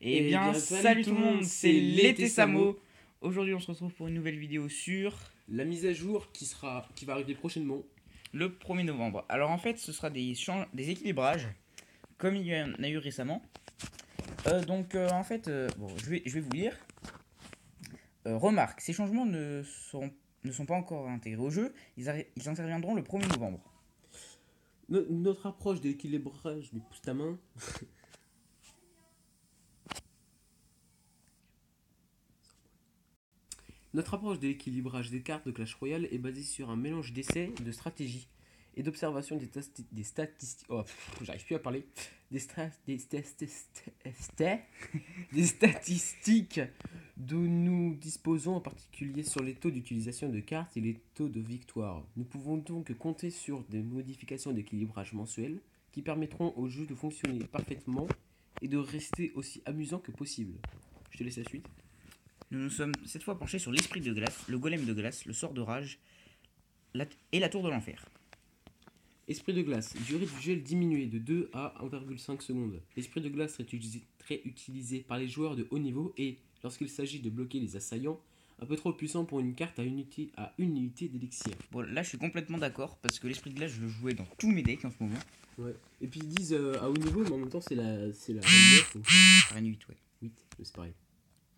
Eh bien, salut tout le monde, c'est l'été Samo. Aujourd'hui, on se retrouve pour une nouvelle vidéo sur la mise à jour qui va arriver prochainement. le 1er novembre. Alors en fait, ce sera des équilibrages, comme il y en a eu récemment. En fait, je vais vous lire. Remarque, ces changements ne sont pas encore intégrés au jeu. Ils interviendront le 1er novembre. Notre approche de l'équilibrage, lui pousse ta main. Notre approche de l'équilibrage des cartes de Clash Royale est basée sur un mélange d'essais, de stratégie et d'observation des statistiques. Oh, j'arrive plus à parler. Des statistiques dont nous disposons, en particulier sur les taux d'utilisation de cartes et les taux de victoire. Nous pouvons donc compter sur des modifications d'équilibrage mensuelles qui permettront au jeu de fonctionner parfaitement et de rester aussi amusant que possible. Je te laisse la suite. Nous nous sommes cette fois penchés sur l'esprit de glace, le golem de glace, le sort de rage et la tour de l'enfer. Esprit de glace, durée du gel diminuée de 2 à 1,5 secondes. L'esprit de glace est très utilisé par les joueurs de haut niveau et, lorsqu'il s'agit de bloquer les assaillants, un peu trop puissant pour une carte à une unité d'élixir. Bon, là je suis complètement d'accord parce que l'esprit de glace je le jouais dans tous mes decks en ce moment. Ouais. Et puis ils disent à haut niveau, mais en même temps c'est la reine 9, donc reine 8, ouais. 8, c'est pareil.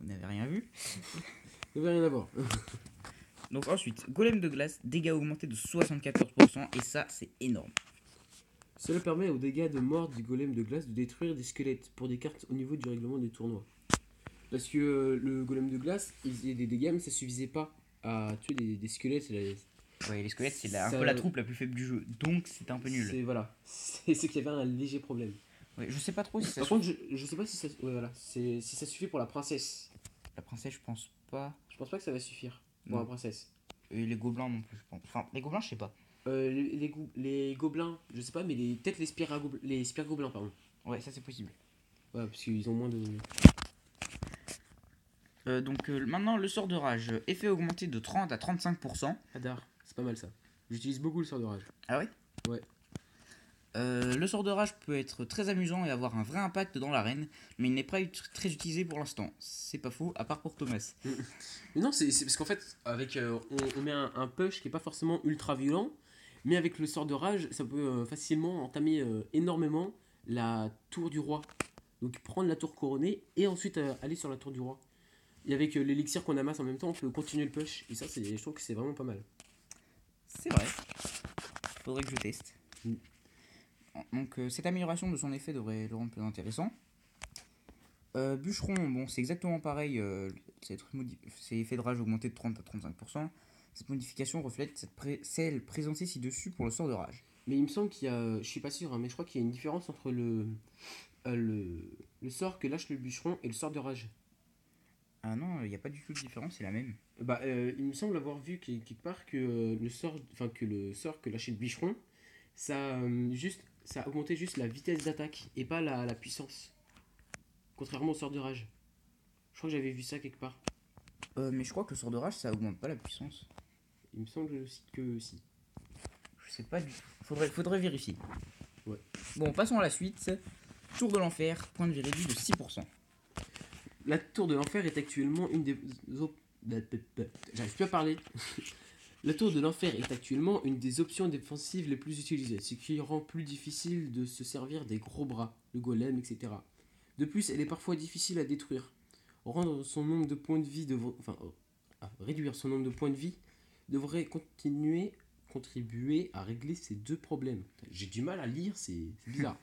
Vous n'avez rien vu. Vous n'avez rien à voir. Donc ensuite, golem de glace, dégâts augmentés de 74% et ça c'est énorme. Cela permet aux dégâts de mort du golem de glace de détruire des squelettes pour des cartes au niveau du règlement des tournois. Parce que le golem de glace, il faisait des dégâts mais ça suffisait pas à tuer des squelettes. Ouais, les squelettes c'est un peu la troupe la plus faible du jeu, donc c'est un peu nul. C'est qu'il y avait un léger problème. Ouais, je sais pas trop si ça. Par contre, je sais pas si ça, si ça suffit pour la princesse. La princesse, je pense pas. Je pense pas que ça va suffire pour la princesse. Et les gobelins non plus, je pense. Enfin, les gobelins, je sais pas. Les gobelins, je sais pas, mais peut-être les spires gobelins, pardon. Ouais, ça c'est possible. Ouais, parce qu'ils ont moins de. Maintenant, le sort de rage, effet augmenté de 30 à 35%. Hadar, c'est pas mal ça. J'utilise beaucoup le sort de rage. Ah ouais? Ouais. Le sort de rage peut être très amusant et avoir un vrai impact dans l'arène, mais il n'est pas très utilisé pour l'instant. C'est pas faux, à part pour Thomas. Mais non, c'est parce qu'en fait, avec on met un push qui est pas forcément ultra violent, mais avec le sort de rage, ça peut facilement entamer énormément la tour du roi. Donc prendre la tour couronnée et ensuite aller sur la tour du roi. Et avec l'élixir qu'on amasse en même temps, on peut continuer le push. Et ça, je trouve que c'est vraiment pas mal. C'est vrai. Faudrait que je teste. Donc cette amélioration de son effet devrait le rendre plus intéressant. Bûcheron, bon c'est exactement pareil, c'est effet de rage augmenté de 30 à 35%. Cette modification reflète celle présentée ci-dessus pour le sort de rage. Mais il me semble qu'il y a, je suis pas sûr, hein, mais je crois qu'il y a une différence entre le sort que lâche le bûcheron et le sort de rage. Ah non, il n'y a pas du tout de différence, c'est la même. Bah, il me semble avoir vu quelque part que le sort que lâchait le bûcheron, ça augmentait juste la vitesse d'attaque et pas la puissance. Contrairement au sort de rage. Je crois que j'avais vu ça quelque part. Mais je crois que le sort de rage ça augmente pas la puissance. Il me semble aussi que si. Je sais pas du tout. Faudrait vérifier. Ouais. Bon, passons à la suite. Tour de l'enfer, point de vie réduit de 6%. La tour de l'enfer est actuellement une des. J'arrive plus à parler. La tour de l'enfer est actuellement une des options défensives les plus utilisées, ce qui rend plus difficile de se servir des gros bras, le golem, etc. De plus, elle est parfois difficile à détruire. Réduire son nombre de points de vie devrait contribuer à régler ces deux problèmes. J'ai du mal à lire, c'est bizarre.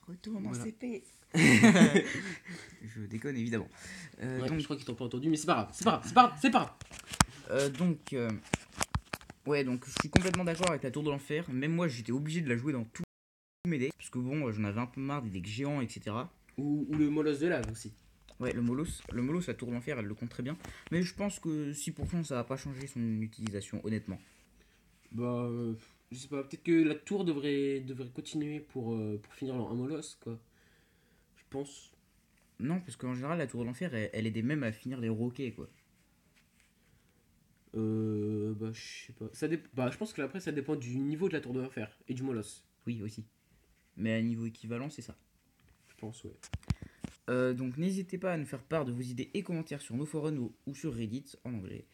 Retourne en CP. Je déconne évidemment. Donc je crois qu'ils t'ont pas entendu, mais c'est pas grave. Donc je suis complètement d'accord avec la tour de l'enfer. Même moi j'étais obligé de la jouer dans tous mes decks. Parce que bon, j'en avais un peu marre des decks géants, etc. Ou le molosse de lave aussi. Ouais, le molosse, la tour de l'enfer, elle le compte très bien. Mais je pense que 6% ça va pas changer son utilisation, honnêtement. Bah, je sais pas, peut-être que la tour devrait continuer pour finir un molosse, quoi. Je pense. Non, parce qu'en général, la tour de l'enfer, elle aidait même à finir les roquets, quoi. Bah, je sais pas. Bah, je pense que après, ça dépend du niveau de la tour de l'enfer et du molosse. Oui, aussi. Mais à niveau équivalent, c'est ça. Je pense, ouais. Donc n'hésitez pas à nous faire part de vos idées et commentaires sur nos forums ou sur Reddit en anglais.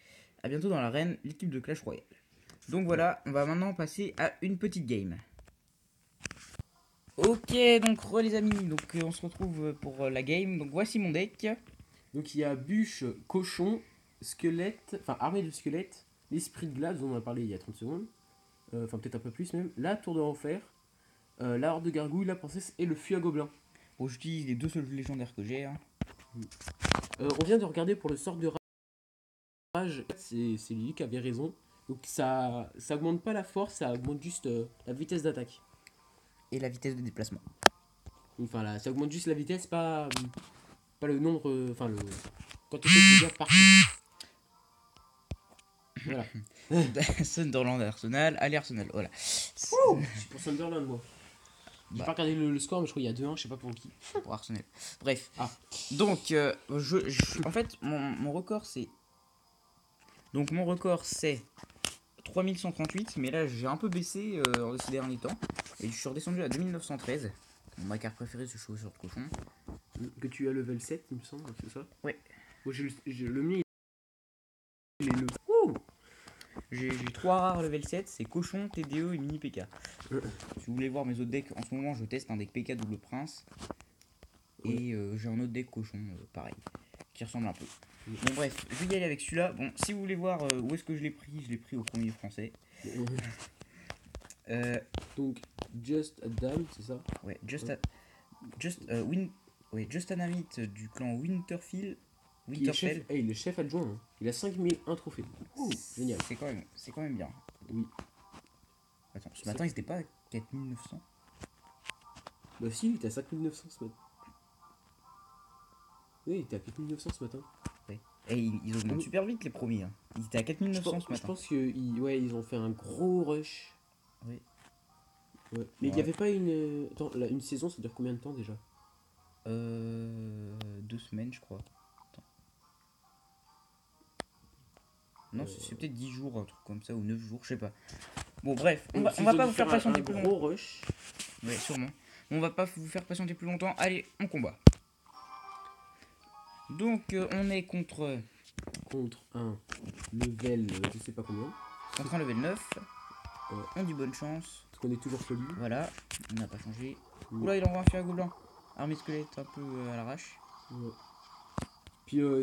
A bientôt dans l'arène, l'équipe de Clash Royale. Donc voilà, on va maintenant passer à une petite game. Ok, donc les amis, donc on se retrouve pour la game. Donc voici mon deck. Donc il y a bûche, cochon, squelette, enfin armée de squelettes, l'esprit de glace dont on a parlé il y a 30 secondes, enfin peut-être un peu plus même, la tour de l'enfer, la horde de gargouille, la princesse et le fût à gobelins. Bon, j'utilise les deux seuls légendaires que j'ai. Hein. On vient de regarder pour le sort de rage, c'est lui qui avait raison. Donc ça augmente pas la force, ça augmente juste la vitesse d'attaque. Et la vitesse de déplacement. Enfin là, ça augmente juste la vitesse, pas le nombre, enfin le quand tu fais des dégâts partout. Voilà. Sunderland Arsenal, allez Arsenal, voilà. Je suis pour Sunderland moi. J'ai Bah. pas regardé le score, mais je crois qu'il y a 2-1, je sais pas pour qui. Pour Arsenal. Bref. Ah. Donc, en fait, mon record c'est. Donc, mon record c'est 3138, mais là j'ai un peu baissé ces derniers temps. Et je suis redescendu à 2913. Ma carte préférée, c'est chevaucheur de cochon. Que tu as level 7, il me semble, c'est ça? Ouais. Moi, le mien, il est le. J'ai 3 rares level 7, c'est cochon, TDE et mini PK. Si vous voulez voir mes autres decks, en ce moment je teste un deck PK double prince. Et j'ai un autre deck cochon, pareil, qui ressemble un peu. Bon bref, je vais y aller avec celui-là. Bon, si vous voulez voir où est-ce que je l'ai pris au premier français. Donc, Just a Dame, c'est ça? Ouais, Just an Amit du clan Winterfell. Il est chef, il est chef adjoint. Hein. Il a 5001 trophées. Génial. C'est quand même bien. Oui. Attends, ce matin, ils étaient pas à 4900. Bah si, il était à 5900 ce matin. Oui, il était à 4900 ce matin. Ouais. Et ils augmentent super vite les premiers. Hein. Ils étaient à 4900 ce matin. Je pense qu'ils ont fait un gros rush. Oui. Ouais. Mais il n'y avait pas une... Attends, une saison, ça dure combien de temps déjà? 2 semaines, je crois. Attends. Non, c'est peut-être 10 jours, un truc comme ça, ou 9 jours, je sais pas. Bon, bref, on va pas vous faire patienter plus longtemps. Gros rush. Ouais, sûrement. On va pas vous faire patienter plus longtemps. Allez, on combat. Donc, on est contre un level, je sais pas combien. contre un level 9. On dit bonne chance. Parce qu'on est toujours poli. Voilà, on n'a pas changé. Oula, il envoie un fût à gobelin. Armée squelette un peu à l'arrache. Ouais. Puis on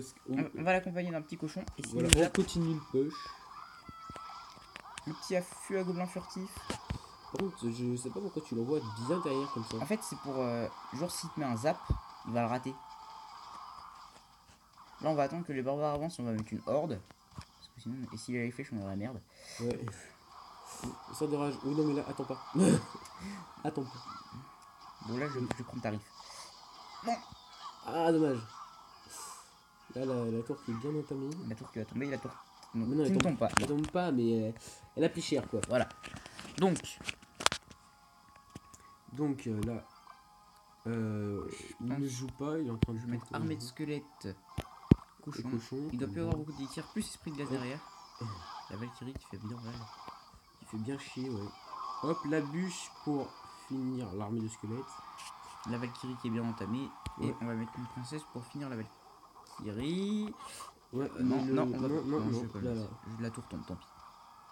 va l'accompagner d'un petit cochon. Et voilà, on continue le push. Le petit fût à gobelin furtif. Par contre, je sais pas pourquoi tu l'envoies bien derrière comme ça. En fait, c'est pour. Genre, s'il te met un zap, il va le rater. Là, on va attendre que les barbares avancent. On va mettre une horde. Parce que sinon, et s'il a les flèches, on est dans la merde. Ouais. Sort de rage. Oui, non, mais là, attends pas. Attends pas. Bon, là, je vais prendre tarif. Non. Ah, dommage. Là, la tour qui est bien entamée. La tour qui va tomber, la tour qui elle ne tombe pas. Elle tombe pas, mais elle a pris cher, quoi. Voilà. Donc là, il ne joue pas, il est en train de je vais mettre armée de squelettes. Cochon. Il doit plus avoir beaucoup de tirs, plus esprit de glace derrière. La Valkyrie qui fait bien mal. Qui fait bien chier, ouais. Hop, la bûche pour finir l'armée de squelettes. La Valkyrie qui est bien entamée. Ouais. Et on va mettre une princesse pour finir la Valkyrie. Ouais, non, je vais pas là. La tour tombe, tant pis.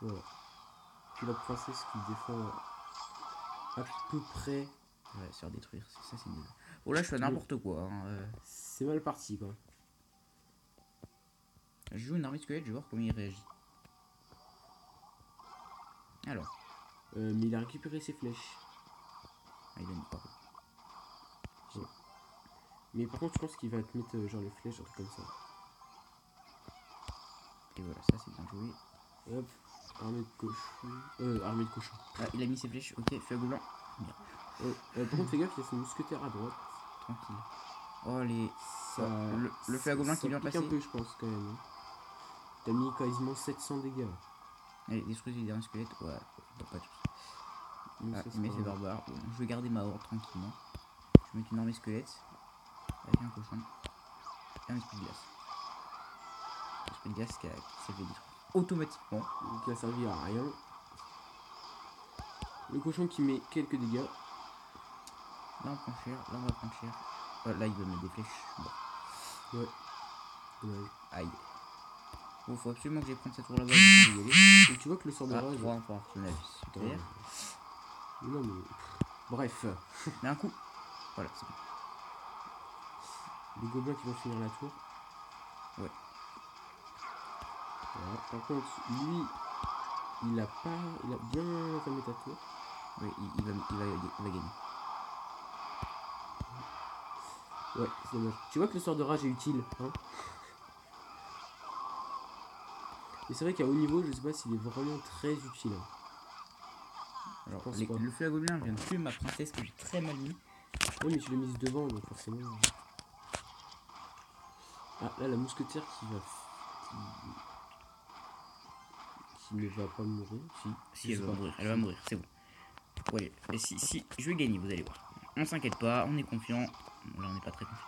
Voilà. Puis la princesse qui défend à peu près. Ouais, se faire détruire, ça c'est nul. Oh là, je fais n'importe quoi. Hein. C'est mal parti, quoi. Je joue une armée squelette, je vais voir comment il réagit. Alors. Mais il a récupéré ses flèches. Ah, il a mis pas. Ouais. Mais par contre, je pense qu'il va te mettre genre les flèches, un truc comme ça. Et voilà, ça c'est bien joué. Hop, armée de cochon. Armée de cochon. Ah, il a mis ses flèches, ok, feu à gobelin. Par contre, fais gaffe, il y a son mousquetaire à droite. Tranquille. Oh, le feu à gobelin qui vient passer. un peu, je pense, quand même. T'as mis quasiment 700 dégâts. Allez, détruisez les derniers squelettes. Ouais, pas tous. Mais il met ses barbares. Bon, je vais garder ma horde tranquillement. Je vais mettre une armée squelette. Avec un cochon. Et un esprit de glace. L'esprit de glace qui s'est fait détruire automatiquement. Donc il a servi à rien. Le cochon qui met quelques dégâts. Là on prend cher, là on va prendre cher. Là, il va mettre des flèches. Bon. Ouais. Dommage. Aïe. Bon, faut absolument que j'aille prendre cette tour là-bas. Je vais y aller. Et tu vois que le sort de Ah, rage. 3 pour Arsenal. Super. Non, mais. Bref. Mais un coup. Voilà, c'est bon. Les gobelins qui vont finir la tour. Ouais. Voilà. Par contre, lui, il a bien entamé ta tour. Oui, il va gagner. Ouais, c'est dommage. Tu vois que le sort de rage est utile, hein. Et c'est vrai qu'à haut niveau, je sais pas s'il est vraiment très utile. Alors, pense le pas. feu à gobelin vient de tuer ma princesse que j'ai très mal mis. Oui, mais tu l'as mise devant, donc forcément. Ah, là, la mousquetaire qui ne va pas mourir. Si, elle va mourir, elle va mourir, c'est bon. Ouais, et si, je vais gagner, vous allez voir. On s'inquiète pas, on est confiant. Bon, là, on n'est pas très confiant.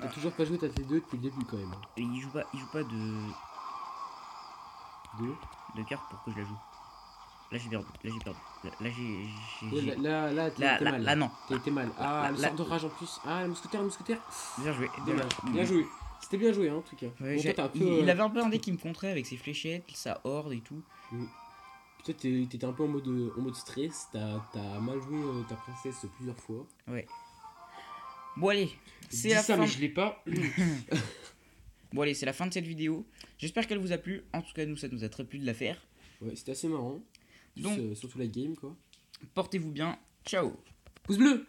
T'as toujours pas joué ta T2 depuis le début, quand même. Et il joue pas Deux. de cartes pour que je la joue. Là, j'ai perdu. Là, t'es mal. Là, non. T'es mal. Ah, Là, le sort de rage en plus. Ah, le mousquetaire. Bien joué. Dommage. Bien joué. C'était bien joué, hein, en tout cas. Ouais, Bon, toi, t'as un peu, il avait un peu un deck qui me contrait avec ses fléchettes, sa horde et tout. Peut-être t'étais un peu en mode stress. T'as mal joué ta princesse plusieurs fois. Ouais. Bon, allez. C'est Dis la ça, fin. mais je l'ai pas. Bon, allez, c'est la fin de cette vidéo. J'espère qu'elle vous a plu. En tout cas, nous, ça nous a très plu de la faire. Ouais, c'était assez marrant. Donc, Surtout la game, quoi. portez-vous bien. Ciao. Pouce bleu!